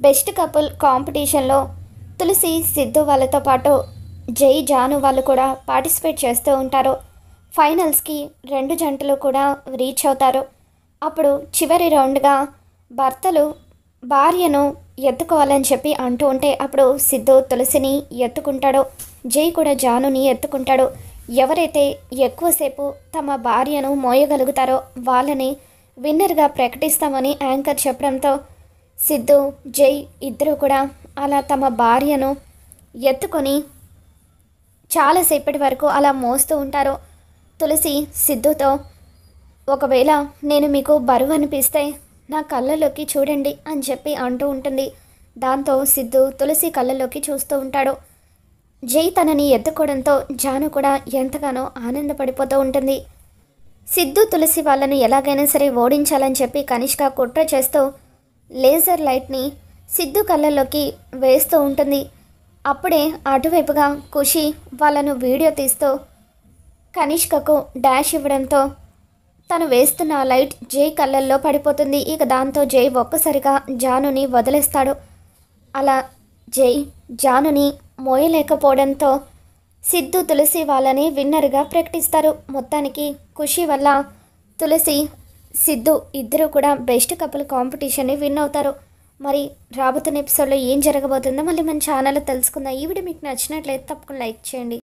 Best couple కాంపిటీషన్లో తులసి సిద్ధు వాళ్ళతో పాటు జై జాను వాళ్ళు కూడా పార్టిసిపేట్ చేస్తూ ఉంటారు. ఫైనల్స్కి రెండు జంటలు కూడా రీచ్ అవుతారు. అప్పుడు చివరి రౌండ్గా భర్తలు భార్యను ఎత్తుకోవాలని చెప్పి అంటూ ఉంటే అప్పుడు సిద్ధు తులసిని ఎత్తుకుంటాడు, జై కూడా జానుని ఎత్తుకుంటాడు. ఎవరైతే ఎక్కువసేపు తమ భార్యను మోయగలుగుతారో వాళ్ళని విన్నర్గా ప్రకటిస్తామని యాంకర్ చెప్పడంతో సిద్ధు జై ఇద్దరు కూడా అలా తమ భార్యను ఎత్తుకొని చాలాసేపటి వరకు అలా మోస్తూ ఉంటారు. తులసి సిద్ధుతో, ఒకవేళ నేను మీకు బరువు అనిపిస్తే నా కళ్ళలోకి చూడండి అని చెప్పి అంటూ ఉంటుంది. దాంతో సిద్ధు తులసి కళ్ళలోకి చూస్తూ ఉంటాడు. జై తనని ఎత్తుకోవడంతో జాను కూడా ఎంతగానో ఆనందపడిపోతూ ఉంటుంది. సిద్ధు తులసి వాళ్ళను ఎలాగైనా సరే ఓడించాలని చెప్పి కనిష్క కుట్ర చేస్తూ లేజర్ లైట్ని సిద్ధు కళ్ళల్లోకి వేస్తూ ఉంటుంది. అప్పుడే అటువైపుగా ఖుషి వాళ్ళను వీడియో తీస్తూ కనిష్కకు డాష్ ఇవ్వడంతో తను వేస్తున్న లైట్ జై కళ్ళల్లో పడిపోతుంది. ఇక దాంతో జై ఒక్కసారిగా జానుని వదిలేస్తాడు. అలా జై జానుని మోయలేకపోవడంతో సిద్ధు తులసి వాళ్ళని విన్నర్గా ప్రకటిస్తారు. మొత్తానికి ఖుషి వల్ల తులసి సిద్ధు ఇద్దరు కూడా బెస్ట్ కపుల్ కాంపిటీషన్ని విన్ అవుతారు. మరి రాబోతున్న ఎపిసోడ్లో ఏం జరగబోతుందో మళ్ళీ మన ఛానల్లో తెలుసుకుందాం. ఈ వీడియో మీకు నచ్చినట్లయితే తప్పకుండా లైక్ చేయండి.